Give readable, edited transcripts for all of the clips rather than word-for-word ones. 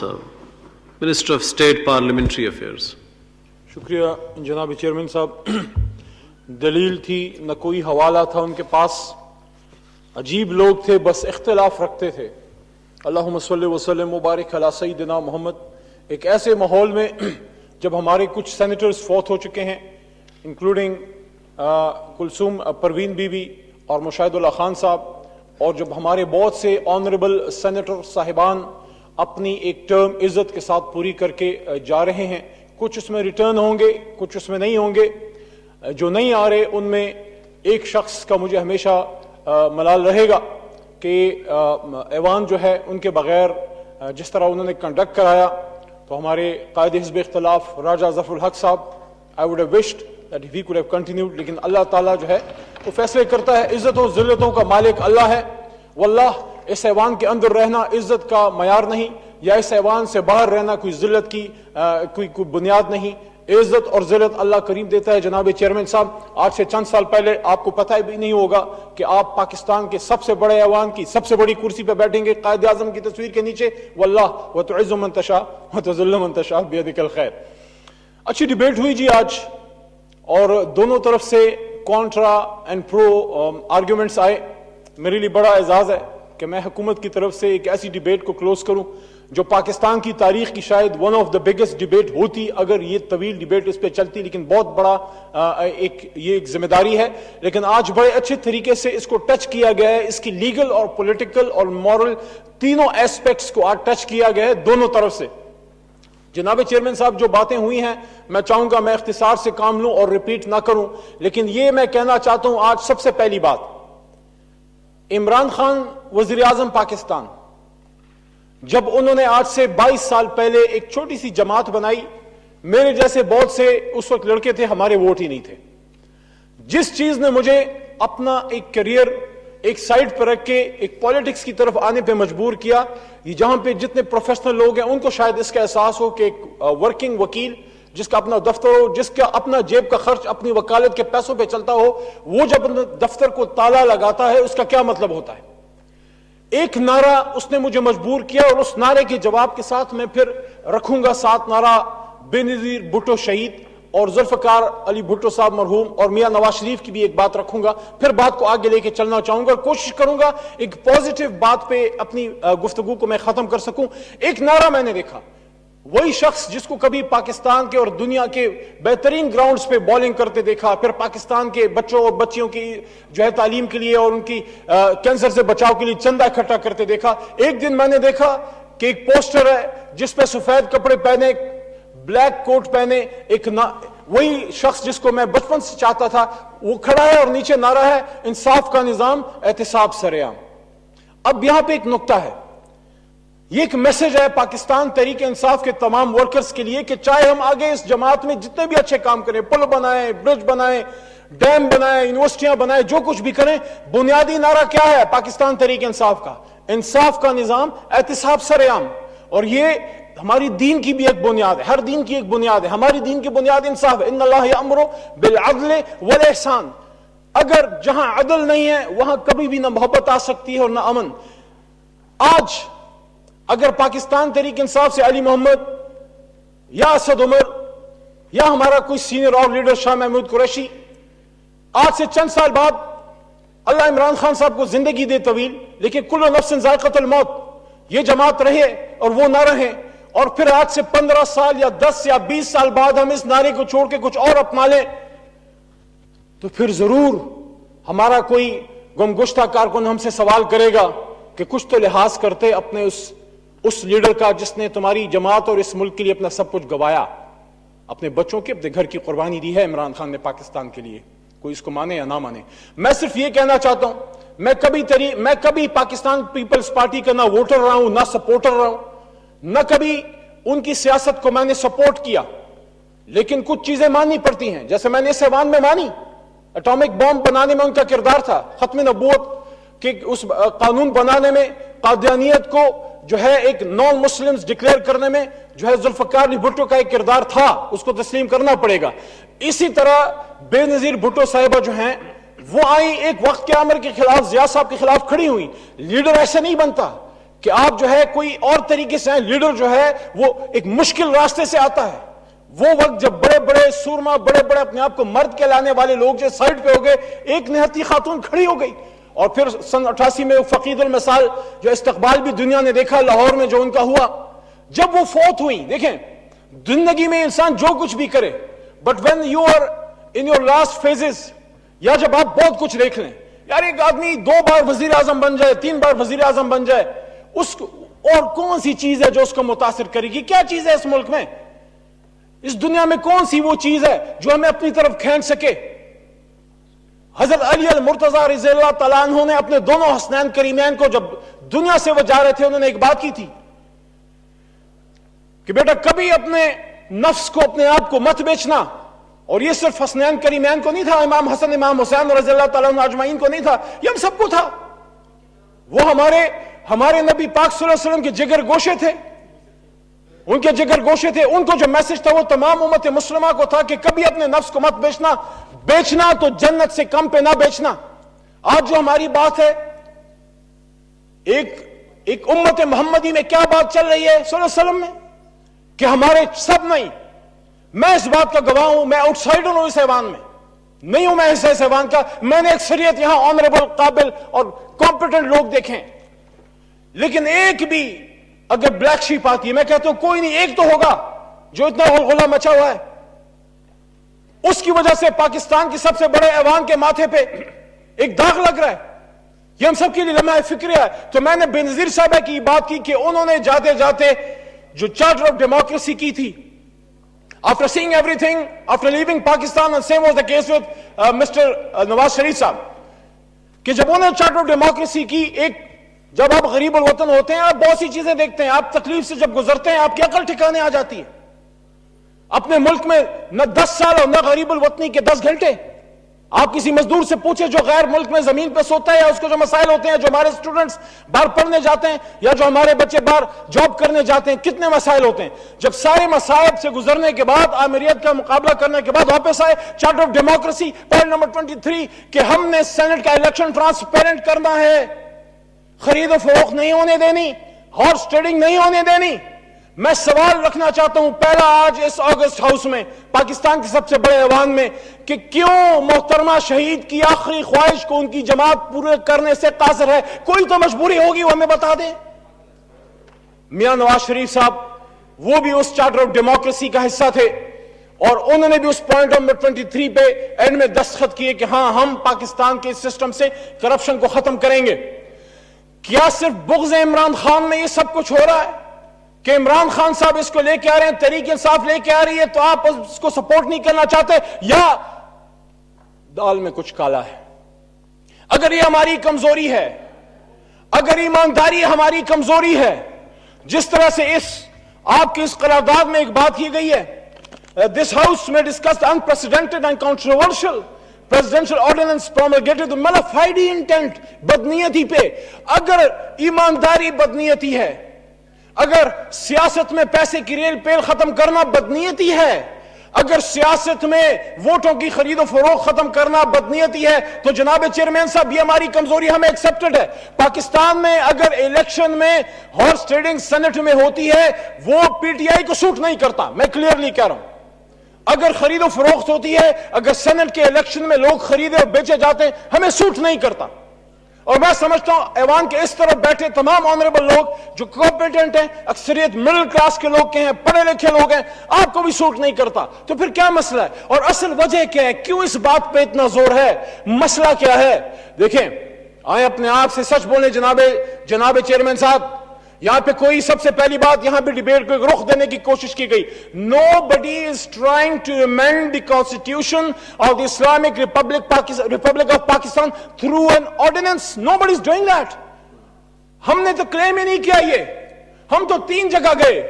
Sahab, Minister of State Parliamentary Affairs. शुक्रिया जनाब chairman साहब। दलील थी न कोई हवाला था उनके पास, अजीब लोग थे, बस इख्तिलाफ रखते थे। अल्लाहुम्मा सल्लि व सल्लिम मुबारक अला सय्यिदिना मोहम्मद। एक ऐसे माहौल में जब हमारे कुछ सेनेटर्स फौत हो चुके हैं, इंक्लूडिंग कुलसूम परवीन बीबी और मुशाहिदुल्लाह खान साहब, और जब हमारे बहुत से ऑनरेबल सेनेटर साहिबान अपनी एक टर्म इज्जत के साथ पूरी करके जा रहे हैं, कुछ उसमें रिटर्न होंगे, कुछ उसमें नहीं होंगे। जो नहीं आ रहे उनमें एक शख्स का मुझे हमेशा मलाल रहेगा कि ऐवान जो है उनके बगैर जिस तरह उन्होंने कंडक्ट कराया, तो हमारे कायदे हिज़्ब इख्तिलाफ राजा ज़फ़रुल हक साहब, I would have wished that we could have continued, लेकिन अल्लाह ताला जो है वो फैसले करता है। इज्जत और ज़िल्लतों का मालिक अल्लाह है। वल्लाह इस ऐवान के अंदर रहना इज्जत का मयार नहीं, या इस ऐवान से बाहर रहना कोई जिल्लत की कोई बुनियाद नहीं। इज्जत और जिल्लत अल्लाह करीम देता है। जनाब चेयरमैन साहब, आज से चंद साल पहले आपको पता भी नहीं होगा कि आप पाकिस्तान के सबसे बड़े ऐवान की सबसे बड़ी कुर्सी पर बैठेंगे कायदे आज़म की तस्वीर के नीचे। वल्लाह व तुइज़्ज़ु मन तशा व तुज़िल्लु मन तशा बियदिकल खैर। अच्छी डिबेट हुई जी आज, और दोनों तरफ से कॉन्ट्रा एंड प्रो आर्ग्यूमेंट्स आए। मेरे लिए बड़ा एजाज है कि मैं हुकूमत की तरफ से एक ऐसी डिबेट को क्लोज करूं जो पाकिस्तान की तारीख की शायद one of the biggest debate होती अगर ये तवील डिबेट इस पे चलती, लेकिन बहुत बड़ा ये एक जिम्मेदारी है। लेकिन आज बड़े अच्छे तरीके से इसको टच किया गया है, इसकी लीगल और पॉलिटिकल और मॉरल तीनों एस्पेक्ट्स को आज टच किया गया है दोनों तरफ से। जनाब चेयरमैन साहब, जो बातें हुई हैं मैं चाहूंगा मैं इख्तिसार से काम लूं और रिपीट ना करूं, लेकिन ये मैं कहना चाहता हूं आज सबसे पहली बात, इमरान खान वजीर आजम पाकिस्तान, जब उन्होंने आज से 22 साल पहले एक छोटी सी जमात बनाई, मेरे जैसे बहुत से उस वक्त लड़के थे, हमारे वोट ही नहीं थे। जिस चीज ने मुझे अपना एक करियर एक साइड पर रख के एक पॉलिटिक्स की तरफ आने पे मजबूर किया, ये जहां पे जितने प्रोफेशनल लोग हैं उनको शायद इसका एहसास हो कि एक वर्किंग वकील जिसका अपना दफ्तर हो, जिसका अपना जेब का खर्च अपनी वकालत के पैसों पे चलता हो, वो जब अपने दफ्तर को ताला लगाता है उसका क्या मतलब होता है। एक नारा उसने मुझे मजबूर किया, और उस नारे के जवाब के साथ मैं फिर रखूंगा 7 नारा बेनज़ीर भुट्टो शहीद और जुल्फ़कार अली भुट्टो साहब मरहूम और मियां नवाज शरीफ की भी एक बात रखूंगा। फिर बात को आगे लेके चलना चाहूंगा और कोशिश करूंगा एक पॉजिटिव बात पे अपनी गुफ्तगू को मैं खत्म कर सकूं। एक नारा मैंने देखा, वही शख्स जिसको कभी पाकिस्तान के और दुनिया के बेहतरीन ग्राउंड्स पे बॉलिंग करते देखा, फिर पाकिस्तान के बच्चों और बच्चियों की जो है तालीम के लिए और उनकी कैंसर से बचाव के लिए चंदा इकट्ठा करते देखा। एक दिन मैंने देखा कि एक पोस्टर है जिसपे सफेद कपड़े पहने, ब्लैक कोट पहने एक वही शख्स जिसको मैं बचपन से चाहता था, वो खड़ा है और नीचे नारा है इंसाफ का निजाम एहतिसाब सरेआम। अब यहां पे एक नुक्ता है, ये एक मैसेज है पाकिस्तान तहरीक इंसाफ के तमाम वर्कर्स के लिए कि चाहे हम आगे इस जमात में जितने भी अच्छे काम करें, पुल बनाए, ब्रिज बनाए, डैम बनाए, यूनिवर्सिटियां बनाए, जो कुछ भी करें, बुनियादी नारा क्या है पाकिस्तान तहरीक इंसाफ का? इंसाफ का निजाम एहतिसाब सरेआम। और ये हमारी दीन की भी एक बुनियाद है, हर दीन की एक बुनियाद है। हमारी दीन की बुनियाद इंसाफ है। इन्नल्लाह यअमुरु बिल अदल वल इहसान। अगर जहां अदल नहीं है वहां कभी भी ना मोहब्बत आ सकती है और ना अमन। आज अगर पाकिस्तान तहरीक इंसाफ से अली मोहम्मद या असद उमर या हमारा कोई सीनियर और लीडर शाह महमूद कुरैशी आज से चंद साल बाद, अल्लाह इमरान खान साहब को जिंदगी दे तवील, लेकिन कुल्लु नफ्सिन ज़ाइक़तुल मौत, ये जमात रहे और वो ना रहे, और फिर आज से 15 साल या 10 या 20 साल बाद हम इस नारे को छोड़ के कुछ और अपना लें, तो फिर जरूर हमारा कोई गुमगुश्ता कारकुन हमसे सवाल करेगा कि कुछ तो लिहाज करते अपने उस लीडर का जिसने तुम्हारी जमात और इस मुल्क के लिए अपना सब कुछ गवाया, अपने बच्चों की, अपने घर की कुर्बानी दी है इमरान खान ने पाकिस्तान के लिए, कोई इसको माने या ना माने। मैं सिर्फ ये कहना चाहता हूं, मैं कभी पाकिस्तान पीपल्स पार्टी का ना वोटर रहा हूं ना सपोर्टर रहा हूं, न कभी उनकी सियासत को मैंने सपोर्ट किया, लेकिन कुछ चीजें माननी पड़ती हैं। जैसे मैंने इस ऐवान में मानी, एटॉमिक बॉम्ब बनाने में उनका किरदार था, खत्म नबूवत के उस कानून बनाने में, कादियानियत को जो है एक नॉन मुस्लिम्स डिक्लेयर करने में जो है जुल्फ़कार अली भुट्टो का एक किरदार था, उसको तस्लीम करना पड़ेगा। इसी तरह बेनज़ीर भुट्टो साहिबा जो हैं वो आई, एक वक्त के आमिर के खिलाफ, जिया साहब के खिलाफ खड़ी हुई। लीडर ऐसे नहीं बनता کہ آپ جو ہے کوئی اور طریقے سے ہیں. لیڈر جو ہے وہ ایک مشکل راستے سے آتا ہے. وہ وقت جب بڑے بڑے سورما بڑے بڑے اپنے آپ کو مرد کہلانے والے لوگ جو سائڈ پہ ہو گئے, ایک نہتی خاتون کھڑی ہو گئی. اور پھر سن 88 میں فقید المثال جو استقبال بھی دنیا نے دیکھا لاہور میں جو ان کا ہوا, جب وہ فوت ہوئی. دیکھیں زندگی میں انسان جو کچھ بھی کرے, but when you are in your last phases, یا جب آپ بہت کچھ دیکھ لیں, یار ایک آدمی 2 بار وزیر اعظم بن جائے, 3 بار وزیر اعظم بن جائے, اس اور کون سی چیز ہے جو اس کو متاثر کرے گی؟ کیا چیز ہے اس ملک میں, اس دنیا میں کون سی وہ چیز ہے جو ہمیں اپنی طرف کھینچ سکے؟ حضرت علی المرتضی رضی اللہ تعالیٰ عنہ نے اپنے دونوں حسنین کریمین کو جب دنیا سے وہ جا رہے تھے, انہوں نے ایک بات کی تھی کہ بیٹا کبھی اپنے نفس کو اپنے آپ کو مت بیچنا. اور یہ صرف حسنین کریمین کو نہیں تھا, امام حسن امام حسین رضی اللہ تعالیٰ عنہ اجمعین کو نہیں تھا, یہ ہم سب کو تھا. وہ ہمارے نبی پاک صلی اللہ علیہ وسلم کے جگر گوشے تھے, ان کے جگر گوشے تھے. ان کو جو میسج تھا وہ تمام امت مسلمہ کو تھا کہ کبھی اپنے نفس کو مت بیچنا, بیچنا تو جنت سے کم پہ نہ بیچنا. آج جو ہماری بات ہے, ایک امت محمدی میں کیا بات چل رہی ہے صلی اللہ علیہ وسلم میں, کہ ہمارے سب نہیں, میں اس بات کا گواہ ہوں, میں آؤٹ سائڈر ہوں اس ایوان میں, نہیں ہوں میں اس ایوان کا. میں نے اکثریت یہاں آنریبل, قابل اور کمپیٹنٹ لوگ دیکھیں, لیکن ایک بھی اگر بلیک شیپ آتی ہے, میں کہتا ہوں کوئی نہیں, ایک تو ہوگا جو اتنا غلغلہ مچا ہوا ہے. اس کی وجہ سے پاکستان کی سب سے بڑے ایوان کے ماتھے پہ ایک داغ لگ رہا ہے. یہ ہم سب کے لیے لمحہ فکر ہے. تو میں نے بینظیر صاحبہ کی بات کی کہ انہوں نے جاتے جاتے جو چارٹر آف ڈیموکریسی کی تھی, after seeing everything, after leaving Pakistan, and same was the case with Mr. Nawaz Sharif صاحب, کہ جب انہوں نے چارٹر آف ڈیموکریسی کی, ایک جب آپ غریب الوطن ہوتے ہیں آپ بہت سی چیزیں دیکھتے ہیں, آپ تکلیف سے جب گزرتے ہیں آپ کی عقل ٹھکانے آ جاتی ہے. اپنے ملک میں نہ 10 سال اور نہ غریب الوطنی کے 10 گھنٹے. آپ کسی مزدور سے پوچھیں جو غیر ملک میں زمین پہ سوتا ہے, یا اس کو جو مسائل ہوتے ہیں, جو ہمارے اسٹوڈنٹس باہر پڑھنے جاتے ہیں یا جو ہمارے بچے باہر جاب کرنے جاتے ہیں, کتنے مسائل ہوتے ہیں. جب سارے مسائل سے گزرنے کے بعد, آمریت کا مقابلہ کرنے کے بعد واپس آئے charter of democracy point number 23 کہ ہم نے سینٹ کا الیکشن ٹرانسپیرنٹ کرنا ہے, خرید و فروخت نہیں ہونے دینی, ہارس ٹریڈنگ نہیں ہونے دینی. میں سوال رکھنا چاہتا ہوں پہلا آج اس آگسٹ ہاؤس میں, پاکستان کے سب سے بڑے ایوان میں, کہ کیوں محترمہ شہید کی آخری خواہش کو ان کی جماعت پورے کرنے سے قاصر ہے؟ کوئی تو مجبوری ہوگی, وہ ہمیں بتا دیں. میاں نواز شریف صاحب وہ بھی اس چارٹر آف ڈیموکریسی کا حصہ تھے, اور انہوں نے بھی اس پوائنٹ نمبر 23 پہ اینڈ میں دستخط کیے کہ ہاں ہم پاکستان کے سسٹم سے کرپشن کو ختم کریں گے. کیا صرف بغض عمران خان میں یہ سب کچھ ہو رہا ہے کہ عمران خان صاحب اس کو لے کے آ رہے ہیں, تحریک انصاف لے کے آ رہی ہے, تو آپ اس کو سپورٹ نہیں کرنا چاہتے, یا دال میں کچھ کالا ہے؟ اگر یہ ہماری کمزوری ہے, اگر ایمانداری ہماری کمزوری ہے, جس طرح سے آپ کی اس قرارداد میں ایک بات کی گئی ہے, this house may discuss unprecedented and controversial presidential ordinance promulgated with maligned intent, بدنیتی پہ. اگر ایمانداری بدنیتی ہے, اگر سیاست میں پیسے کی ریل پیل ختم کرنا بدنیتی ہے, اگر سیاست میں ووٹوں کی خرید و فروخت ختم کرنا بدنیتی ہے, تو جناب چیئرمین صاحب یہ ہماری کمزوری ہمیں ایکسپٹڈ ہے. پاکستان میں اگر الیکشن میں ہارس ٹریڈنگ سینٹ میں ہوتی ہے, وہ پی ٹی آئی کو سوٹ نہیں کرتا, میں کلیئرلی کہہ رہا ہوں. اگر خرید و فروخت ہوتی ہے, اگر سینٹ کے الیکشن میں لوگ خریدے اور بیچے جاتے ہیں, ہمیں سوٹ نہیں کرتا. اور میں سمجھتا ہوں ایوان کے اس طرف بیٹھے تمام آنریبل لوگ جو کمپیٹنٹ ہیں, اکثریت مڈل کلاس کے لوگ ہیں, پڑھے لکھے لوگ ہیں, آپ کو بھی سوٹ نہیں کرتا. تو پھر کیا مسئلہ ہے, اور اصل وجہ کیا ہے, کیوں اس بات پہ اتنا زور ہے, مسئلہ کیا ہے؟ دیکھیں, آئیں اپنے آپ سے سچ بولیں جناب چیئرمین صاحب. یہاں پہ کوئی سب سے پہلی بات, یہاں پہ ڈیبیٹ کو رخ دینے کی کوشش کی گئی. Nobody is trying to amend the constitution of the Islamic Republic of Pakistan through an ordinance. Nobody is doing that. ہم نے تو کلیم ہی نہیں کیا یہ, ہم تو 3 جگہ گئے.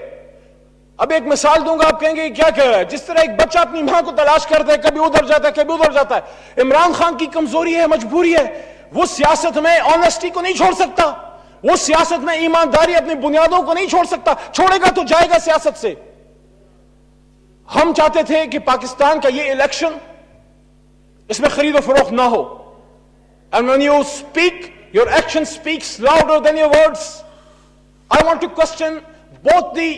اب ایک مثال دوں گا, آپ کہیں گے کیا کہہ رہا ہے. جس طرح ایک بچہ اپنی ماں کو تلاش کرتا ہے, کبھی ادھر جاتا ہے کبھی ادھر جاتا ہے. عمران خان کی کمزوری ہے, مجبوری ہے, وہ سیاست میں آنیسٹی کو نہیں چھوڑ سکتا, وہ سیاست میں ایمانداری اپنی بنیادوں کو نہیں چھوڑ سکتا. چھوڑے گا تو جائے گا سیاست سے. ہم چاہتے تھے کہ پاکستان کا یہ الیکشن, اس میں خرید و فروخت نہ ہو. And when you speak, your action speaks louder than your words. I want to question both the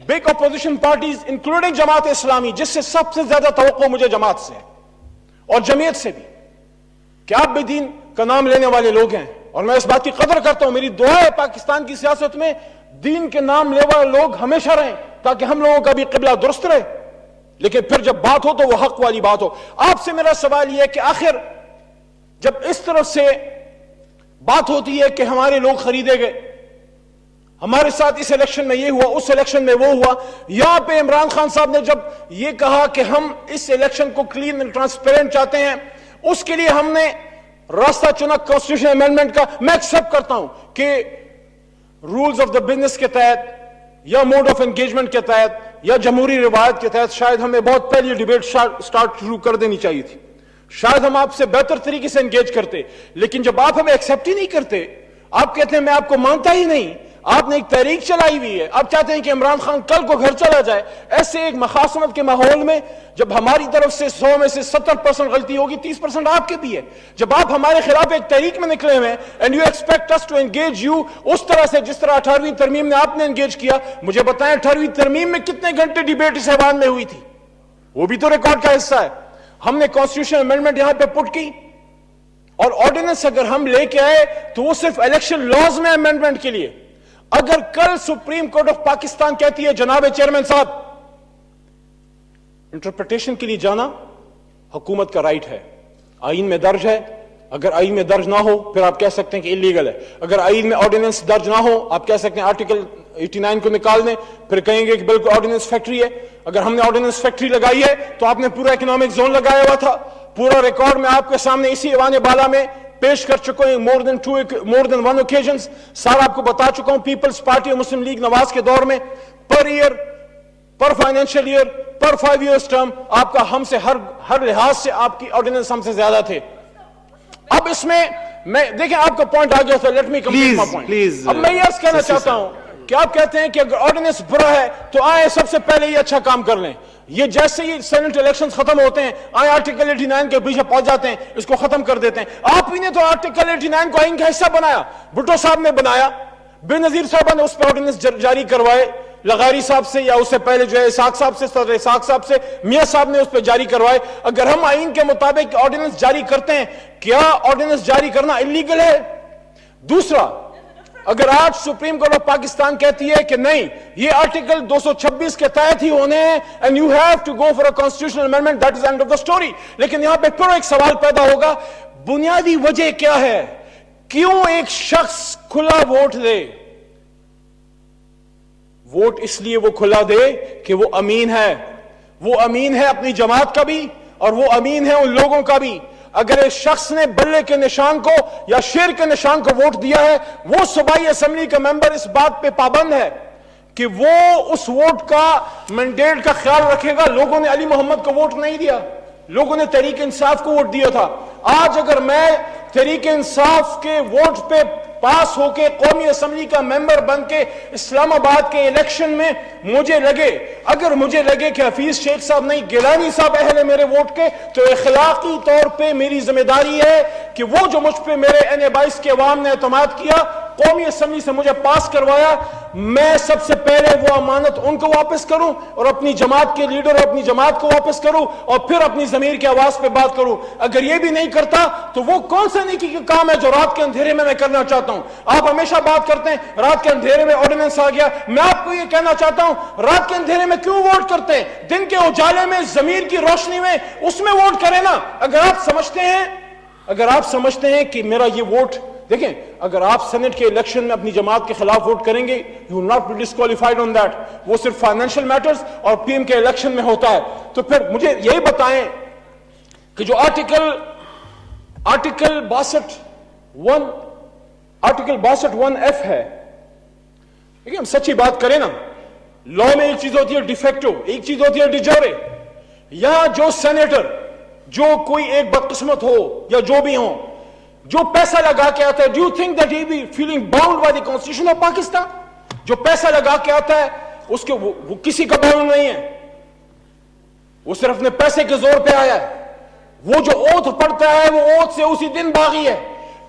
big opposition parties, including Jamaat Islami, जिससे सबसे ज्यादा तवक्को मुझे जमात से है और जमीयत से भी, कि आप भी दीन का नाम लेने वाले लोग हैं, और मैं इस बात की कदर करता हूं। मेरी दुआ है पाकिस्तान की सियासत में दीन के नाम लेने वाले लोग हमेशा रहें, ताकि हम लोगों का भी क़िबला दुरुस्त रहे। लेकिन फिर जब बात हो तो वो हक वाली बात हो। आपसे मेरा सवाल यह है कि आखिर जब इस तरफ से बात होती है कि हमारे लोग खरीदे गए, हमारे साथ इस इलेक्शन में ये हुआ, उस इलेक्शन में वो हुआ, यहां पे इमरान खान साहब ने जब ये कहा कि हम इस इलेक्शन को क्लीन एंड ट्रांसपेरेंट चाहते हैं, उसके लिए हमने रास्ता चुना कॉन्स्टिट्यूशन अमेंडमेंट का। मैं एक्सेप्ट करता हूं कि रूल्स ऑफ द बिजनेस के तहत या मोड ऑफ एंगेजमेंट के तहत या जमहूरी रिवायत के तहत शायद हमें बहुत पहले डिबेट स्टार्ट शुरू कर देनी चाहिए थी, शायद हम आपसे बेहतर तरीके से एंगेज करते। लेकिन जब आप हमें एक्सेप्ट ही नहीं करते, आप कहते हैं मैं आपको मानता ही नहीं, आपने एक तहरीक चलाई हुई है, आप चाहते हैं कि इमरान खान कल को घर चला जाए, ऐसे एक मखासमत के माहौल में जब हमारी तरफ से 100 में से 70% गलती होगी, 30% आपके भी है। जब आप हमारे खिलाफ एक तहरीक में निकले हुए हैं and you expect us to engage you उस तरह से जिस तरह 18वीं तरमीम ने आपने एंगेज किया, मुझे बताएं 18वीं तरमीम में कितने घंटे डिबेट इस ऐवान में हुई थी? वो भी तो रिकॉर्ड का हिस्सा है। हमने कॉन्स्टिट्यूशन अमेंडमेंट यहां पे पुट की, और ऑर्डिनेंस अगर हम लेके आए तो वो सिर्फ इलेक्शन लॉज में अमेंडमेंट के लिए। अगर कल सुप्रीम कोर्ट ऑफ पाकिस्तान कहती है जनाब चेयरमैन साहब इंटरप्रिटेशन के लिए जाना हुकूमत का राइट है, आईन में दर्ज है, अगर आईन में दर्ज ना हो फिर आप कह सकते हैं कि इलीगल है, अगर आईन में ऑर्डिनेंस दर्ज ना हो आप कह सकते हैं आर्टिकल 89 को निकाल दें, फिर कहेंगे कि बिल्कुल ऑर्डिनेंस फैक्ट्री है। अगर हमने ऑर्डिनेंस फैक्ट्री लगाई है तो आपने पूरा इकोनॉमिक जोन लगाया हुआ था, पूरा रिकॉर्ड में आपके सामने इसी ऐवान बाला में पेश कर चुका हूं, मोर देन वन ओकेजन्स, सारा आपको बता चुका हूं। पीपल्स पार्टी और मुस्लिम लीग नवाज के दौर में पर ईयर, पर फाइनेंशियल ईयर, पर 5 ईयर्स टर्म आपका हमसे हर लिहाज से आपकी ऑर्डिनेंस हमसे ज्यादा थे। अब इसमें मैं देखें आपका पॉइंट आ गया था, let me complete my point. अब मैं यह कहना चाहता हूं कि आप कहते हैं कि अगर ऑर्डिनेंस बुरा है तो आए सबसे पहले ये अच्छा काम कर लें, ये जैसे ही सेनेट इलेक्शंस खत्म होते हैं आए आर्टिकल 89 के पीछे पहुंच जाते हैं, इसको खत्म कर देते हैं। आप ही ने तो आर्टिकल 89 को आईन का हिस्सा बनाया, भुट्टो साहब ने बनाया, बेनजीर साहब ने उस पर ऑर्डिनेंस जारी करवाए, लगारी साहब से या उससे पहले जो है इसाक साहब से, सदर इसाक साहब से, मियां साहब ने उस पर जारी करवाए। अगर हम आईन के मुताबिक ऑर्डिनेंस जारी करते हैं, क्या ऑर्डिनेंस जारी करना इलीगल है? दूसरा, अगर आज सुप्रीम कोर्ट ऑफ पाकिस्तान कहती है कि नहीं ये आर्टिकल 226 के तहत ही होने हैं and you have to go for a constitutional amendment, that is end of the story. लेकिन यहां पे फिर एक सवाल पैदा होगा, बुनियादी वजह क्या है, क्यों एक शख्स खुला वोट दे? वोट इसलिए वो खुला दे कि वो अमीन है, वो अमीन है अपनी जमात का भी और वो अमीन है उन लोगों का भी। अगर एक शख्स ने बल्ले के निशान को या शेर के निशान को वोट दिया है, वो सूबाई असेंबली का मेंबर इस बात पे पाबंद है कि वो उस वोट का मैंडेट का ख्याल रखेगा। लोगों ने अली मोहम्मद को वोट नहीं दिया, लोगों ने तहरीक इंसाफ को वोट दिया था। आज अगर मैं तहरीक इंसाफ के वोट पे पास होके कौमी असेंबली का मेंबर बन के इस्लामाबाद के इलेक्शन में अगर मुझे लगे कि हफीज शेख साहब नहीं, गिलानी साहब अहल है मेरे वोट के, तो इखलाकी तौर पे मेरी जिम्मेदारी है कि वो जो मुझ पे मेरे NA-22 के अवाम ने एतमाद किया, कौमी असेंबली से मुझे पास करवाया, मैं सबसे पहले वो अमानत उनको वापस करूं और अपनी जमात के लीडर और अपनी जमात को वापस करूं और फिर अपनी जमीर की आवाज पे बात करूं। अगर ये भी नहीं करता तो वो कौन सा नेकी का काम है जो रात के अंधेरे में मैं करना चाहता हूं? आप हमेशा बात करते हैं रात के अंधेरे में ऑर्डिनेंस आ गया, मैं आपको ये कहना चाहता हूं रात के अंधेरे में क्यों वोट करते हैं? दिन के उजाले में, जमीर की रोशनी में, उसमें वोट करें ना। अगर आप समझते हैं कि मेरा ये वोट, देखें, अगर आप सेनेट के इलेक्शन में अपनी जमात के खिलाफ वोट करेंगे, you will not be disqualified on that, वो सिर्फ फाइनेंशियल मैटर्स और PM के इलेक्शन में होता है। तो फिर मुझे यही बताएं कि जो आर्टिकल 62(1)(f) है, देखिए हम सच्ची बात करें ना, लॉ में एक चीज होती है डिफेक्टो, एक चीज होती है डिजोरे। यहां जो सेनेटर, जो कोई एक बदकिस्मत हो या जो भी हो, जो पैसा लगा के आता है, do you think that he be feeling bound by the constitution of Pakistan? जो पैसा लगा के आता है उसके वो किसी का बाउंड नहीं है, वो सिर्फ अपने पैसे के जोर पे आया है। वो जो ओथ पड़ता है वो ओथ से उसी दिन बागी है।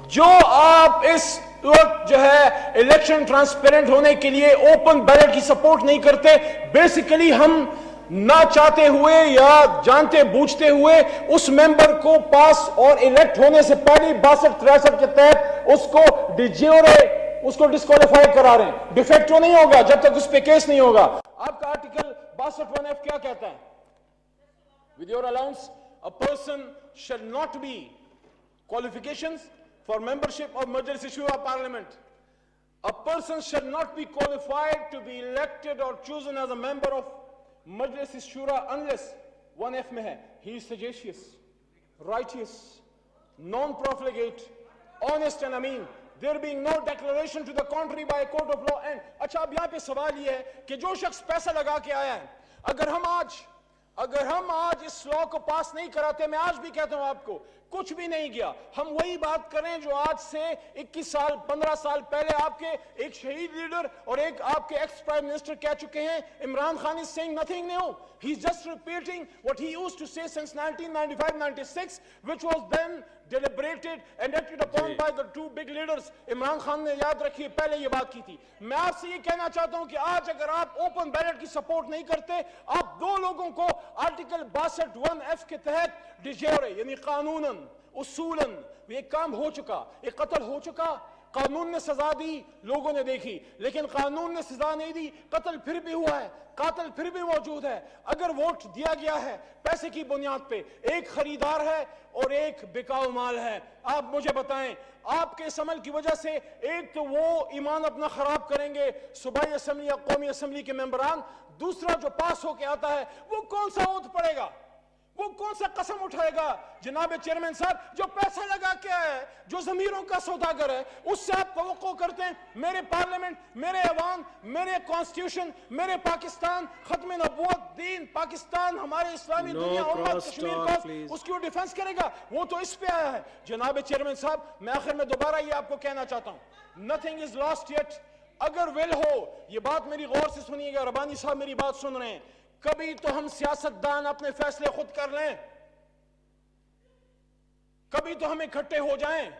जो आप इस वक्त जो है इलेक्शन ट्रांसपेरेंट होने के लिए ओपन बैलेट की सपोर्ट नहीं करते। बेसिकली हम ना चाहते हुए या जानते बूझते हुए उस मेंबर को पास और इलेक्ट होने से पहले 62-63 के तहत उसको डिज्योरे उसको डिस्क्वालीफाई करा रहे हैं। डिफेक्टो नहीं होगा जब तक उस पे केस नहीं होगा। आपका आर्टिकल 62(1)(f) क्या कहता है? With your allowance, a person shall not be qualifications for membership of Majlis Shura Parliament. A person shall not be qualified to be elected or chosen as a member of Majlis Shura unless 1F में है, he is sagacious, righteous, non-profligate, honest and ameen, there being no declaration to the contrary by a court of law. And अच्छा अब यहाँ पे सवाल ये है कि जो शख्स पैसा लगा के आया है, अगर हम आज इस लॉ को पास नहीं कराते, मैं आज भी कहता हूं आपको कुछ भी नहीं गया। हम वही बात करें जो आज से 21 साल 15 साल पहले आपके एक शहीद लीडर और एक आपके एक्स प्राइम मिनिस्टर कह चुके हैं। Imran Khan is saying nothing new. He's just repeating what he used to say since 1995-96, which was then deliberated and acted upon by the two big leaders. Imran Khan ने याद रखिए पहले ये बात की थी। मैं आपसे ये कहना चाहता हूं कि आज अगर आप ओपन बैलेट की सपोर्ट नहीं करते, आप दो लोगों को आर्टिकल 62(1)(f) के तहत डिजेरे यानी कानूनन उसूलन ये काम हो चुका, एक कत्ल हो चुका, कानून ने सजा दी, लोगों ने देखी, लेकिन कानून ने सजा नहीं दी, कत्ल फिर भी हुआ है, कातिल फिर भी मौजूद है। अगर वोट दिया गया है पैसे की बुनियाद पे, एक खरीदार है और एक बिकाऊ माल है, आप मुझे बताएं आपके इस अमल की वजह से एक तो वो ईमान अपना खराब करेंगे सूबाई असेंबली या कौमी असेंबली के मेंबरान, दूसरा जो पास होके आता है वो कौन सा ओथ पड़ेगा, वो कौन सा कसम उठाएगा? जनाब चेयरमैन साहब, जो पैसा लगा के आया है, जो जमीरों का सौदागर है, उससे आप तवक्को करते हैं मेरे पार्लियामेंट, मेरे अवाम, मेरे कॉन्स्टिट्यूशन, मेरे पाकिस्तान, खत्म नबूवत, दीन, पाकिस्तान, हमारे इस्लामी दुनिया, उम्मत, कश्मीर का उसकी वो डिफेंस करेगा? वो तो इस पे आया है। जनाब चेयरमैन साहब, मैं आखिर में दोबारा ये आपको कहना चाहता हूँ, नथिंग इज लॉस्ट येट। अगर विल हो, ये बात मेरी गौर से सुनिएगा, रबानी साहब मेरी बात सुन रहे हैं, कभी तो हम सियासतदान अपने फैसले खुद कर लें, कभी तो हम इकट्ठे हो जाएं।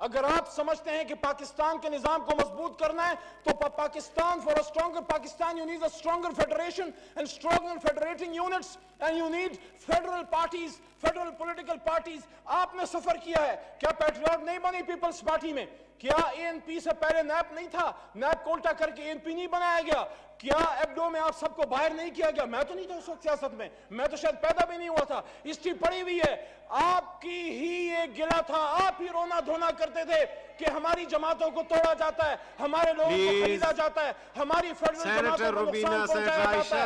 अगर आप समझते हैं कि पाकिस्तान के निजाम को मजबूत करना है तो Pakistan, for a stronger Pakistan you need a stronger federation and stronger federating units and you need federal parties, federal political parties. आपने सफर किया है, क्या पैट्रियट नहीं बनी पीपल्स पार्टी में? क्या एएनपी से पहले नैप नहीं था? नैप कोल्टा करके एएनपी नहीं बनाया गया? क्या एबडो में आप सबको बाहर नहीं किया गया? मैं तो नहीं था उस वक्त सियासत में, मैं तो शायद पैदा भी नहीं हुआ था। हिस्ट्री पड़ी हुई है, आपकी ही एक गिला था, आप ही रोना धोना करते थे कि हमारी जमातों को तोड़ा जाता है, हमारे लोगों को खरीदा जाता है, हमारी फेडरल जमातों को नुकसान पहुंचाया जाता है,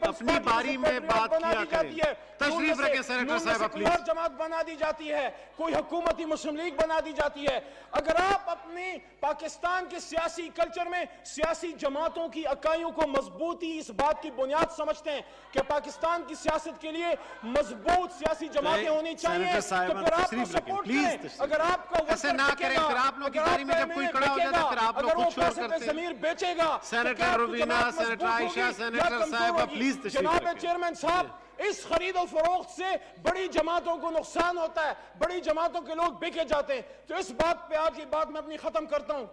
अपनी बारी में बात किया करें। तशरीफ रखें सेनेटर साहब प्लीज। जमात बना दी जाती है, कोई हुकूमती मुस्लिम लीग बना दी जाती है। अगर आप अपनी पाकिस्तान के सियासी कल्चर में सियासी जमातों की इकाइयों को मजबूती इस बात की बुनियाद समझते हैं कि पाकिस्तान की सियासत के लिए मजबूत सियासी जमातें होनी चाहिए, तो फिर आप सपोर्ट करें। अगर आपका ऐसे ना करें, फिर आप लोग की बारी में जब कोई खड़ा हो जाता है फिर आप लोग कुछ और करते हैं। जमीर बेचेगा, senator Rubina, senator Ayesha, senator साहिबा प्लीज तशरीफ जनाब रखें। चेयरमैन साहब, इस खरीद और फरोख्त से बड़ी जमातों को नुकसान होता है, बड़ी जमातों के लोग बिके जाते हैं। तो इस बात पे आज ये बात मैं अपनी खत्म करता हूं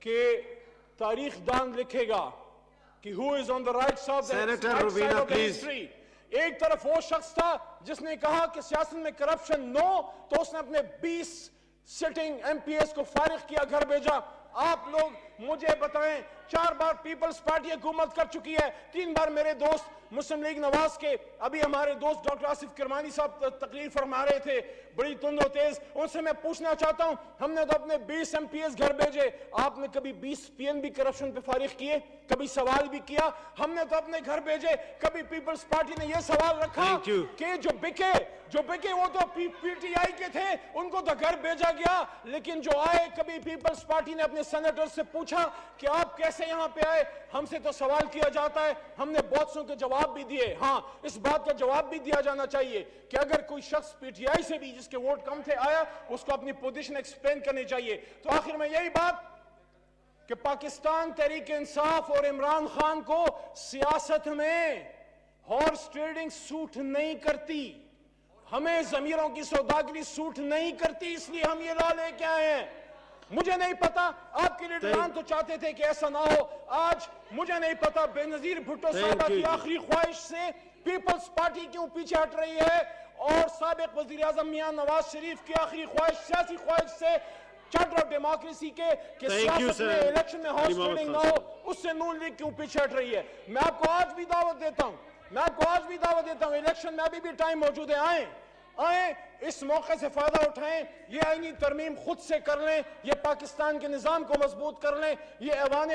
कि तारीख दान लिखेगा कि who is on the right side of the history. एक तरफ वो शख्स था जिसने कहा कि सियासत में करप्शन नो, तो उसने अपने 20 सिटिंग एमपीएस को फारिग किया, घर भेजा। आप लोग मुझे बताएं, 4 बार पीपल्स पार्टी हुकूमत कर चुकी है, 3 बार मेरे दोस्त मुस्लिम लीग नवाज के, अभी हमारे दोस्त डॉक्टर आसिफ किरमानी साहब तकरीर फरमा रहे थे बड़ी तुंद और तेज, उनसे मैं पूछना चाहता हूं, हमने तो अपने 20 एमपीएस घर भेजे, आपने कभी 20 पीएनबी करप्शन पे फारिग किए? कभी सवाल भी किया? हमने तो अपने घर भेजे, कभी पीपल्स पार्टी ने यह सवाल रखा कि जो बिके वो तो पीटीआई के थे, उनको तो घर भेजा गया, लेकिन जो आए, कभी पीपल्स पार्टी ने अपने सेनेटर से पूछा कि आप कैसे यहां पे आए? हमसे तो सवाल किया जाता है, हमने बहुत सौ के जवाब भी दिए। हां, इस बात का जवाब भी दिया जाना चाहिए कि अगर कोई शख्स पीटीआई से भी जिसके वोट कम थे आया, उसको अपनी पोजीशन एक्सप्लेन करनी चाहिए। तो आखिर में यही बात कि पाकिस्तान तहरीक इंसाफ और इमरान खान को सियासत में हॉर्स ट्रेडिंग सूट नहीं करती। ہمیں ضمیروں کی سوداگری سوٹ نہیں کرتی، اس لیے ہم یہ لا لے کے آئے ہیں۔ مجھے نہیں پتا آپ کے لیڈران تو چاہتے تھے کہ ایسا نہ ہو، آج مجھے نہیں پتا بے نظیر بھٹو صاحبہ کی آخری خواہش سے پیپلز پارٹی کیوں پیچھے ہٹ رہی ہے، اور سابق وزیر اعظم میاں نواز شریف کی آخری خواہش، سیاسی خواہش سے چارٹر آف ڈیموکریسی کے کہ سیاست میں الیکشن میں ہارس ٹریڈنگ نہ ہو، اس سے نون لیگ کیوں پیچھے ہٹ رہی ہے۔ میں آپ کو آج بھی دعوت دیتا ہوں، الیکشن میں ابھی بھی ٹائم موجود ہے، آئیں اس موقع سے فائدہ اٹھائیں، یہ آئینی ترمیم خود سے کر لیں، یہ پاکستان کے نظام کو مضبوط کر لیں، یہ ایوان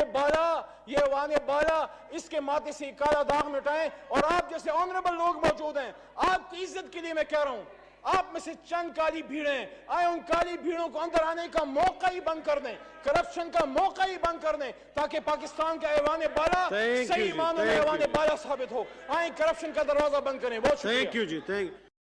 بالا اس کے ماتھے سے کالا داغ مٹائیں، اور آپ جیسے آنریبل لوگ موجود ہیں، آپ کی عزت کے لیے میں کہہ رہا ہوں، آپ میں سے چند کالی بھیڑیں آئے، ان کالی بھیڑوں کو اندر آنے کا موقع ہی بند کر دیں، کرپشن کا موقع ہی بند کر دیں، تاکہ پاکستان کا ایوان بالا صحیح معنوں میں ایوان بالا ثابت ہو۔ آئیں کرپشن کا دروازہ بند کریں۔ بہت شکریہ۔ Thank you G, thank